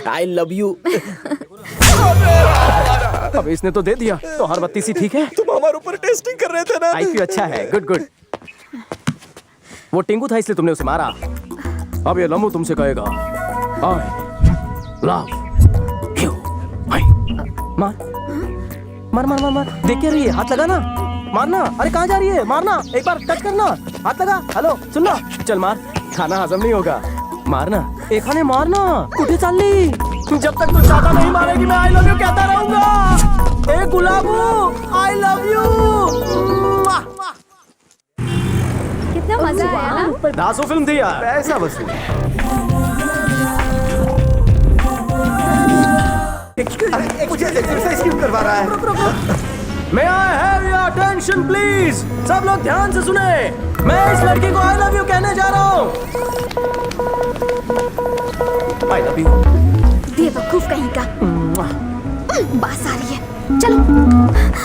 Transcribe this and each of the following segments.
I love you. अब इसने तो दे दिया, तो हर बत्ती सी ठीक है। तुम हमारे ऊपर टेस्टिंग कर रहे थे ना। आईक्यू अच्छा है, गुड गुड। वो टिंगू था इसलिए तुमने उसे मारा। अब ये लम्बू तुमसे कहेगा आई लव यू। मार मार मार मार मार। देख क्या रही है? हाथ लगा ना, मारना। अरे कहाँ जा रही है? मारना, एक बार टच करना, हाथ लगा। हेलो सुन ना, चल मार, खाना हजम नहीं होगा, मारना। एक खाने मारना। कुठे चालली? जब तक तू ज्यादा नहीं मारेगी मैं आई लव यू कहता रहूंगा। ए गुलाबू, आई लव यू। कितना मजा आया ना। दासो फिल्म थी यार। पैसा वसूल। मुझे एक्सरसाइज क्यों करवा रहा है? May I have your attention please? सब लोग ध्यान से सुने। मैं इस लड़की को I love you कहने जा रहा हूँ। I love you। बेवकूफ कहीं का। बास आ रही है। चलो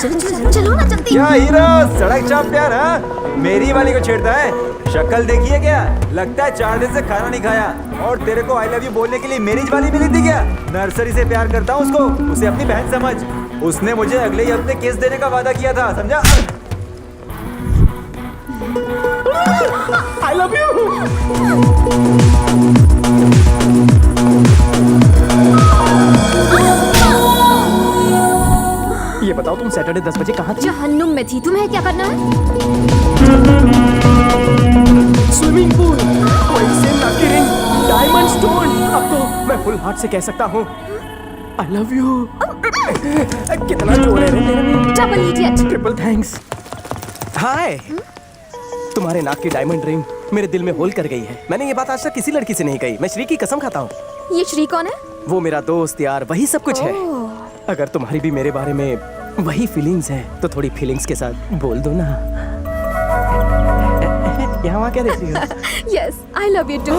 चलो चलो चलो ना जल्दी। क्या हीरो सड़क चाप प्यार है? मेरी वाली को छेड़ता है। शक्ल देखिए क्या, लगता है 4 दिन से खाना नहीं खाया। और तेरे को आई लव यू बोलने के लिए मेरी वाली मिली थी क्या? नर्सरी से प्यार करता हूँ उसको, उसे अपनी बहन समझ। उसने मुझे अगले ही हफ्ते केस देने का वादा किया था, समझा? I love you। ये बताओ तुम सैटरडे 10 बजे कहाँ थी? जहन्नुम में थी। तुम्हें क्या करना है? स्विमिंग पूल, कोई से नाकी रिंग, डायमंड स्टोन। अब तो मैं फुल हार्ट से कह सकता हूँ I love you। कितना जोर है रे तेरे में। Double idiot. Triple thanks. Hi. तुम्हारे नाक की डायमंड रिंग मेरे दिल में होल कर गई है। मैंने ये बात आज तक किसी लड़की से नहीं कही। मैं श्री की कसम खाता हूँ। ये श्री कौन है? वो मेरा दोस्त यार, वही सब कुछ है। ओह। अगर तुम्हारी भी मेरे बारे में वही फीलिंग्स है तो थोड़ी फीलिंग्स के साथ बोल दो ना। यहाँ वहाँ क्या देख रही हो? Yes, I love you too.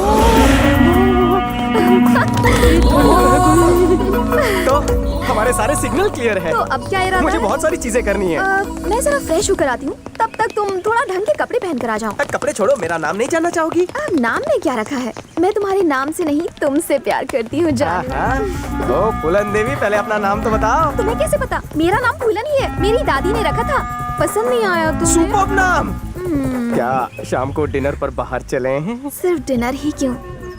तो हमारे सारे सिग्नल क्लियर है। तो अब क्या इरादा मुझे है? बहुत सारी चीजें करनी है। मैं जरा फ्रेश होकर आती हूँ, तब तक तुम थोड़ा ढंग के कपड़े पहन कर आ जाओ। कपड़े छोड़ो, मेरा नाम नहीं जानना चाहोगी? नाम में क्या रखा है? मैं तुम्हारे नाम से नहीं तुमसे प्यार करती हूँ जानू। ओ फूलन देवी, पहले अपना नाम तो बताओ। तुम्हें कैसे पता? मेरा नाम फूलन ही है, मेरी दादी ने रखा था। पसंद नहीं आया तुम्हें? सुपर्ब नाम। क्या शाम को डिनर पर बाहर चले हैं? सिर्फ डिनर ही क्यों,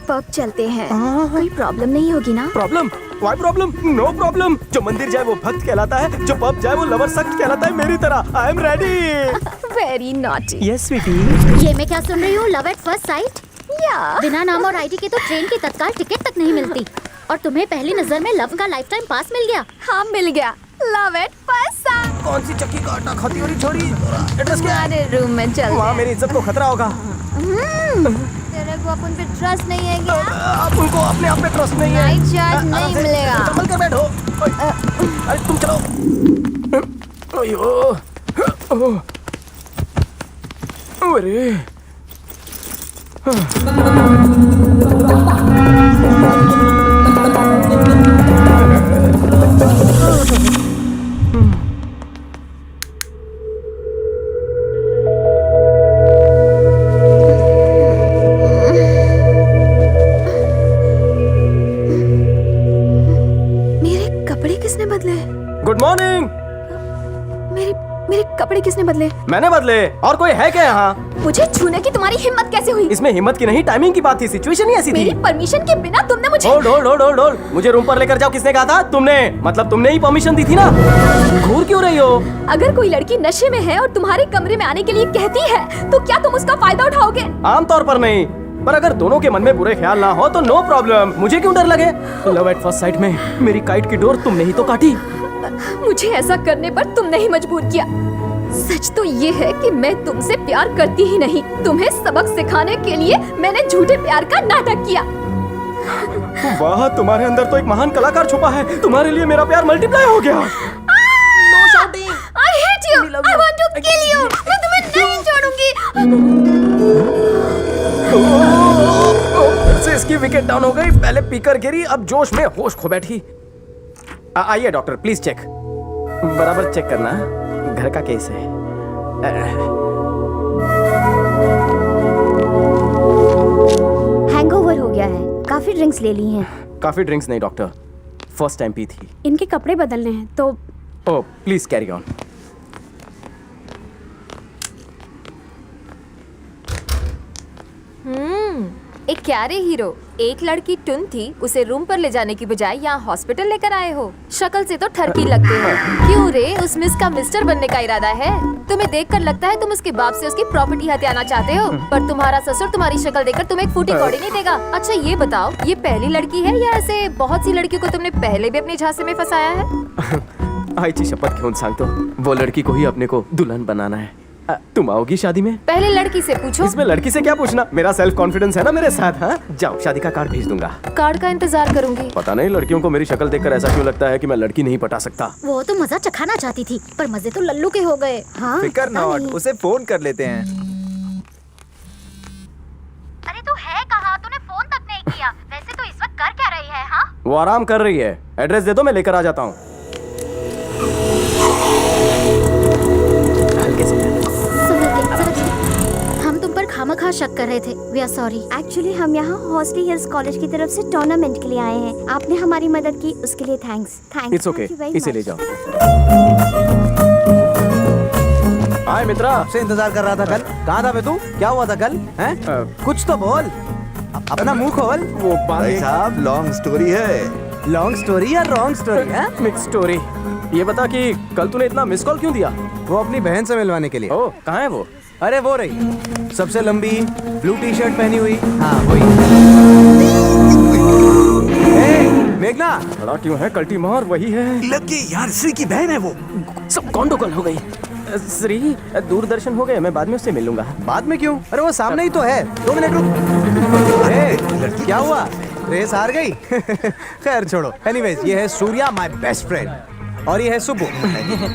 पब चलते हैं। कोई प्रॉब्लम नहीं होगी ना? Problem? Why problem? No problem. जो मंदिर जाए वो भक्त कहलाता है, जो पब जाए वो लवर सख्त कहलाता है। मेरी तरह I am ready. Very naughty. Yes sweetie. ये मैं क्या सुन रही हूँ? Love at first sight? या बिना नाम और आईडी के तो ट्रेन की तत्काल टिकट तक नहीं मिलती, और तुम्हें पहली नजर में लव का लाइफ टाइम पास मिल गया। हाँ मिल गया। Love at first site. कौन सी चक्की का आटा खाती हो रही छोरी? एड्रेस क्या है? हमारे रूम में चल। वहाँ मेरी इज्जत को खतरा होगा। तेरे को अपन पे ट्रस्ट नहीं है क्या? आप उनको अपने आप पे ट्रस्ट नहीं है। नाइट चार्ज नहीं मिलेगा। संभल कर बैठो। अरे तुम चलो। ओयो। अरे मेरे कपड़े किसने बदले? Good morning. मेरे मेरे कपड़े किसने बदले? मैंने बदले, और कोई है क्या यहाँ? मुझे छूने की तुम्हारी हिम्मत कैसे हुई? इसमें हिम्मत की नहीं, टाइमिंग की बात थी। सिचुएशन ही ऐसी थी। मेरी परमिशन के बिना तुमने मुझे hold hold hold hold hold. मुझे रूम पर लेकर जाओ किसने कहा था? तुमने। मतलब तुमने ही परमिशन दी थी ना। घूर क्यों रही हो? अगर कोई लड़की नशे में है और तुम्हारे कमरे में आने के लिए कहती है तो क्या तुम उसका फायदा उठाओगे? आमतौर पर नहीं, पर अगर दोनों के मन में बुरे ख्याल ना हो तो नो प्रॉब्लम। मुझे क्यों डर लगे? लव एट फर्स्ट साइट में मेरी काइट की डोर तुमने ही तो काटी। मुझे ऐसा करने पर तुमने ही मजबूर किया। सच तो ये है कि मैं तुमसे प्यार करती ही नहीं। तुम्हें सबक सिखाने के लिए मैंने झूठे प्यार का नाटक किया। वाह, तुम्हारे अंदर तो एक महान कलाकार छुपा है। तुम्हारे लिए मेरा प्यार मल्टीप्लाई हो गया। I hate you. I want to kill you. मैं तुम्हें नहीं छोड़ूंगी। फिर से इसकी विकेट डाउन हो गई। पहले पीकर गिरी, अब जोश में होश खो बैठी। आइए डॉक्टर, प्लीज चेक। बराबर चेक करना, घर का केस है। हैंगओवर हो गया है, काफी ड्रिंक्स ले ली हैं। काफी ड्रिंक्स नहीं डॉक्टर, फर्स्ट टाइम पी थी। इनके कपड़े बदलने हैं तो ओह प्लीज कैरी ऑन। एक क्यारे हीरो, एक लड़की टुन थी, उसे रूम पर ले जाने की बजाय यहाँ हॉस्पिटल लेकर आए हो। शक्ल से तो ठरकी लगते हो। क्यों रे, उस मिस का मिस्टर बनने का इरादा है? तुम्हें देखकर लगता है तुम उसके बाप से उसकी प्रॉपर्टी हथियाना चाहते हो, पर तुम्हारा ससुर तुम्हारी शक्ल देखकर तुम्हें एक फूटी कौड़ी नहीं देगा। अच्छा ये बताओ, ये पहली लड़की है या ऐसे बहुत सी लड़कियों को तुमने पहले भी अपने झांसे में फंसाया है? आईची शपथ घेऊन सांगतो, वो लड़की को ही अपने को दुल्हन बनाना है। तुम आओगी शादी में? पहले लड़की से पूछो। इसमें लड़की से क्या पूछना, मेरा सेल्फ कॉन्फिडेंस है ना मेरे साथ। हाँ जाओ, शादी का कार्ड भेज दूंगा। कार्ड का इंतजार करूंगी। पता नहीं लड़कियों को मेरी शक्ल देखकर ऐसा क्यों लगता है कि मैं लड़की नहीं पटा सकता। वो तो मजा चखाना चाहती थी, पर मजे तो लल्लू के हो गए। हाँ, फिकर नॉट, उसे फोन कर लेते हैं। अरे तू है कहाँ? तूने फोन तक नहीं किया। वैसे तो इस वक्त कर क्या रही है? हाँ, वो आराम कर रही है, एड्रेस दे दो मैं लेकर आ जाता हूँ। हल्के से हम तुम पर खामखा शक कर रहे थे। We are sorry. एक्चुअली हम यहाँ हॉस्टली हिल्स कॉलेज की तरफ से टूर्नामेंट के लिए आए हैं। आपने हमारी मदद की, उसके लिए थैंक्स। इट्स ओके, इसे ले जाओ। हाय मित्रा, आपसे इंतजार कर रहा था कल। कहाँ था बे तू? क्या हुआ था कल? हैं? कुछ तो बोल, अपना मुंह खोल। वो भाई साहब लॉन्ग स्टोरी है। लॉन्ग स्टोरी या रॉन्ग स्टोरी है? Mix story. ये बता कि कल तूने इतना मिस कॉल क्यों दिया? वो अपनी बहन से मिलवाने के लिए। ओ कहाँ है वो? अरे वो रही, सबसे लंबी, ब्लू टी शर्ट पहनी हुई। हाँ वही। मेघना, बड़ा क्यों है कल्टी मार? वही है। लगे यार, श्री की बहन है वो। सब गंडोगल हो गई। श्री दूरदर्शन हो गए, मैं बाद में उससे मिल लूंगा। बाद में क्यों? अरे वो सामने ही तो है। 2 मिनट रुक। क्या हुआ? रेस हार गई? खैर छोड़ो। एनीवेज, ये है सूर्या, माय बेस्ट फ्रेंड, और ये है सुब्बू।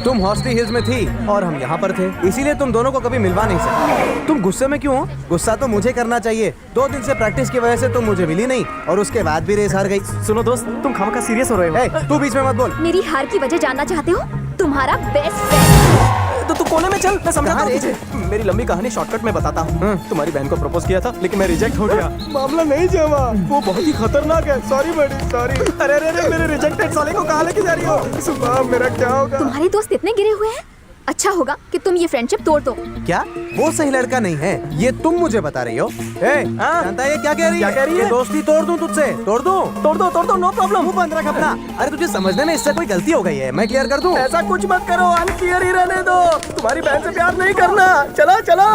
तुम हॉस्टली हिल्स में थी और हम यहाँ पर थे, इसीलिए तुम दोनों को कभी मिलवा नहीं सके। तुम गुस्से में क्यों हो? गुस्सा तो मुझे करना चाहिए। 2 दिन से प्रैक्टिस की वजह से तुम मुझे मिली नहीं और उसके बाद भी रेस हार गई। सुनो दोस्त, तुम खामखा सीरियस हो रहे हो। ए, तू बीच में मत बोल। मेरी हार की वजह जानना चाहते हो? तुम्हारा बेस्ट फ्रेंड। तो तू कोने में चल, मैं समझाता कहाँ हूँ रे? तुझे। मेरी लंबी कहानी शॉर्टकट में बताता हूँ। तुम्हारी बहन को प्रपोज किया था, लेकिन मैं रिजेक्ट हो गया। मामला नहीं जमा, वो बहुत ही खतरनाक है। सॉरी बड़ी सॉरी। अरे अरे अरे, मेरे रिजेक्टेड साले को कहाँ लेके जा रही हो? सुबह मेरा क्या होगा? तुम्हारे दोस्त इतने गिरे हुए हैं, अच्छा होगा कि तुम ये फ्रेंडशिप तोड़ दो। क्या वो सही लड़का नहीं है? ये तुम मुझे बता रही हो? जानता है ये क्या कह रही है? क्या कह रही है? ये दोस्ती तोड़ दूं तुझसे? तोड़ दूं? तोड़ दो, नो प्रॉब्लम। मुंह बंद रख अपना। अरे तुझे समझने में इससे कोई गलती हो गई है, मैं क्लियर कर दूं? ऐसा कुछ मत करो, अनक्लियर ही रहने दो। तुम्हारी बहन से प्यार नहीं करना। चलो चलो।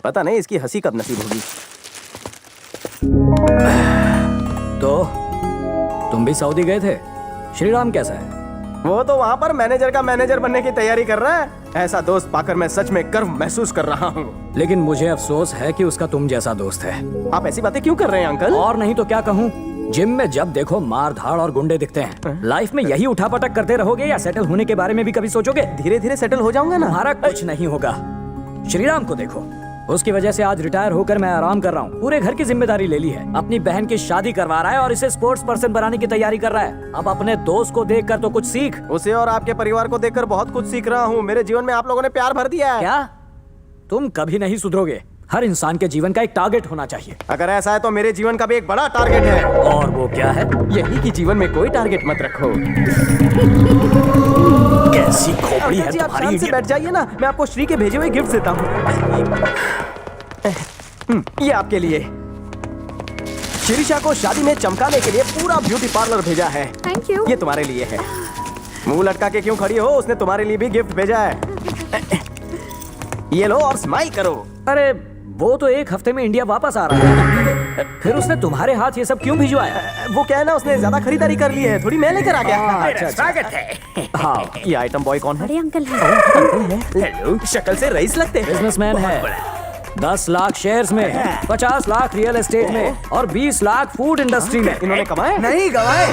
पता नहीं इसकी हंसी कब नसीब होगी। तो तुम भी सऊदी गए थे? श्रीराम कैसा है? वो तो वहाँ पर मैनेजर का मैनेजर बनने की तैयारी कर रहा है। ऐसा दोस्त पाकर मैं सच में गर्व महसूस कर रहा हूँ। लेकिन मुझे अफसोस है कि उसका तुम जैसा दोस्त है। आप ऐसी बातें क्यों कर रहे हैं अंकल? और नहीं तो क्या कहूँ, जिम में जब देखो मार धाड़ और गुंडे दिखते हैं। लाइफ में यही उठापटक करते रहोगे या सेटल होने के बारे में भी कभी सोचोगे? धीरे धीरे सेटल हो जाऊंगा ना। तुम्हारा कुछ नहीं होगा। श्रीराम को देखो, उसकी वजह से आज रिटायर होकर मैं आराम कर रहा हूँ। पूरे घर की जिम्मेदारी ले ली है, अपनी बहन की शादी करवा रहा है और इसे स्पोर्ट्स पर्सन बनाने की तैयारी कर रहा है। अब अपने दोस्त को देखकर तो कुछ सीख। उसे और आपके परिवार को देखकर बहुत कुछ सीख रहा हूँ। मेरे जीवन में आप लोगों ने प्यार भर दिया है। क्या? तुम कभी नहीं सुधरोगे। हर इंसान के जीवन का एक टारगेट होना चाहिए। अगर ऐसा है तो मेरे जीवन का भी एक बड़ा टारगेट है। और वो क्या है? यही कि जीवन में कोई टारगेट मत रखो। कैसी खोपड़ी है जी, आप तुम्हारी शांत से इडियट। बैठ जाइए ना, मैं आपको श्री के भेजे हुए गिफ्ट देता हूँ। ये आपके लिए। शिरीषा को शादी में चमकाने के लिए पूरा ब्यूटी पार्लर भेजा है। Thank you. ये तुम्हारे लिए है। मुंह लटका के क्यों खड़ी हो? उसने तुम्हारे लिए भी गिफ्ट भेजा है। ये लो और स्माइल करो। अरे वो तो 1 हफ्ते में इंडिया वापस आ रहा है, फिर उसने तुम्हारे हाथ ये सब क्यों भिजवाया? वो क्या है ना, उसने ज्यादा खरीदारी कर ली है, थोड़ी मैं लेकर आ गया। अच्छा, स्वागत है। हाँ, ये आइटम बॉय कौन है? बड़े अंकल हैं। हेलो, शक्ल से रईस लगते हैं। बिजनेसमैन है। 10 लाख शेयर्स में, 50 लाख रियल एस्टेट में और 20 लाख फूड इंडस्ट्री में। इन्होंने कमाए? नहीं गवाए।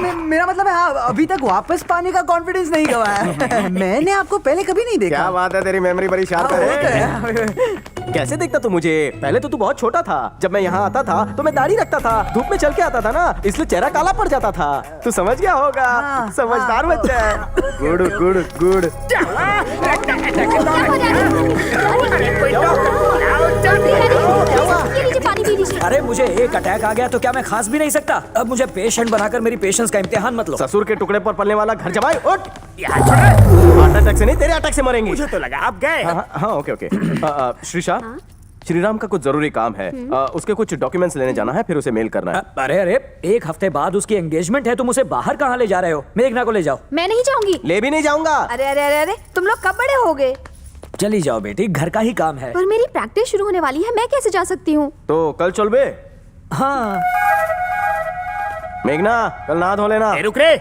नहीं, मेरा मतलब है अभी तक वापस पाने का कॉन्फिडेंस नहीं गवाया। मैंने आपको पहले कभी नहीं देखा। क्या बात है, तेरी मेमोरी बड़ी शार्प हाँ, वो तो है। कैसे देखता तू मुझे? पहले तो तू बहुत छोटा था। जब मैं यहाँ आता था तो मैं दाढ़ी रखता था, धूप में चल के आता था ना, इसलिए चेहरा काला पड़ जाता था। तू समझ गया होगा। समझदार बच्चा है। Good good good. ये लीजिए पानी पी लीजिए। अरे मुझे एक अटैक आ गया तो क्या मैं खास भी नहीं सकता? अब मुझे पेशेंट बनाकर मेरी पेशेंस का इम्तिहान मत लो। ससुर के टुकड़े पर पलने वाला घर जमाई उठ। हार्ट अटैक से नहीं, तेरे अटैक से मरेंगे। मुझे तो लगा आप गए। हाँ ओके ओके। श्रीशा, श्रीराम का कुछ जरूरी काम है। उसके कुछ डॉक्यूमेंट्स लेने जाना है, फिर उसे मेल करना है। अरे अरे, एक हफ्ते बाद उसकी एंगेजमेंट है, तुम उसे बाहर कहाँ ले जा रहे हो? मेघना को ले जाओ। मैं नहीं जाऊंगी। ले भी नहीं जाऊंगा। अरे अरे अरे अरे, तुम लोग कब बड़े हो गए? चली जाओ बेटी, घर का ही काम है। पर मेरी प्रैक्टिस शुरू होने वाली है, मैं कैसे जा सकती हूँ? तो कल चल बे। हाँ मेघना, कल नहा धो लेना। रुक रे,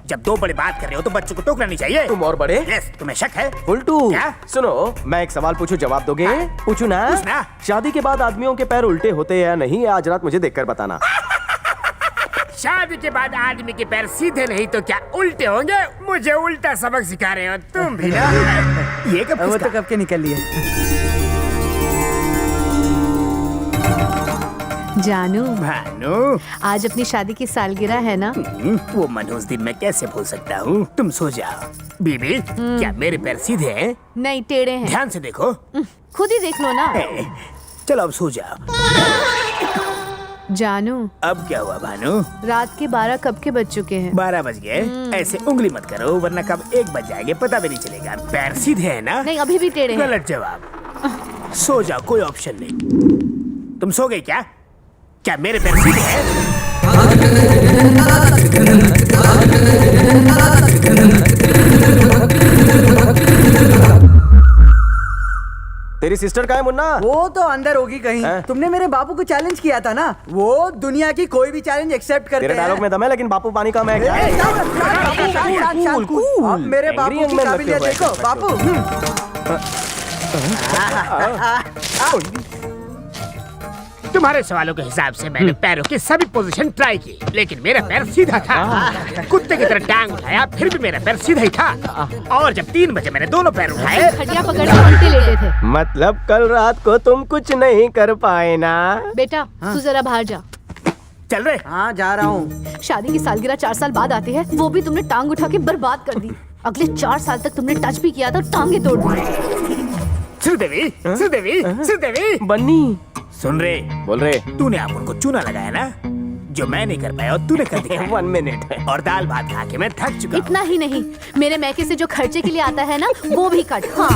जब दो बड़े बात कर रहे हो तो बच्चों को टोकना नहीं चाहिए। तुम और बड़े। यस, तुम्हें शक है? उल्टू। क्या? सुनो, मैं एक सवाल पूछूं, जवाब दोगे? पूछू ना? पूछना। शादी के बाद आदमियों के पैर उल्टे होते हैं या नहीं, आज रात मुझे देखकर बताना। शादी के बाद आदमी के पैर सीधे नहीं तो क्या उल्टे होंगे? मुझे उल्टा सबक सिखा रहे हो तुम भी ना? ये कब वो तो कब के निकल लिए। जानू, भानु, आज अपनी शादी की सालगिरह है ना? वो मनहूस दिन मैं कैसे भूल सकता हूँ? तुम सो जाओ। बीबी, क्या मेरे पैर सीधे हैं? नहीं, टेढ़े हैं। ध्यान से देखो। खुद ही देख लो ना। चलो अब सो जाओ। जानू, अब क्या हुआ भानु? रात के 12 कब के बज चुके हैं? 12 बज गए। ऐसे उंगली मत करो वरना कब 1 बज जाएंगे पता भी नहीं चलेगा। पैर सीधे हैं ना? नहीं, अभी भी टेढ़े हैं। गलत जवाब। सो जाओ, कोई ऑप्शन नहीं। तुम सो गए क्या? क्या मेरे पैर सीधे हैं? तेरी सिस्टर कहाँ है मुन्ना? वो तो अंदर होगी कहीं। तुमने मेरे बापू को चैलेंज किया था ना, वो दुनिया की कोई भी चैलेंज एक्सेप्ट करते तेरे हैं। डायलॉग में दम है, लेकिन बापू पानी का मैं क्या? अब मेरे बापू की काबिलियत देखो। बापू तुम्हारे सवालों के हिसाब से मैंने पैरों की सभी पोजीशन ट्राई की, लेकिन मेरा पैर सीधा था। कुत्ते की तरह टांग उठाया, फिर भी मेरा पैर सीधा ही था। और जब 3 बजे मैंने दोनों पैर उठाए, खटिया पकड़ के उल्टे लेटे थे। मतलब कल रात को तुम कुछ नहीं कर पाए ना? बेटा, तू जरा बाहर जा। चल रहे। हाँ, जा रहा हूँ। शादी की सालगिरह 4 साल बाद आती है, वो भी तुमने टांग उठा के बर्बाद कर दी। अगले 4 साल तक तुमने टच भी किया था, टांगे तोड़ दी। श्रीदेवी, श्रीदेवी, श्रीदेवी, बन्नी सुन रे, बोल रे। तूने अपन को चूना लगाया ना, जो मैं नहीं कर पाया और तूने कर दिया। 1 मिनट। और दाल भात खा के मैं थक चुका हूँ। इतना ही नहीं, मेरे मैके से जो खर्चे के लिए आता है ना, वो भी कट। हाँ।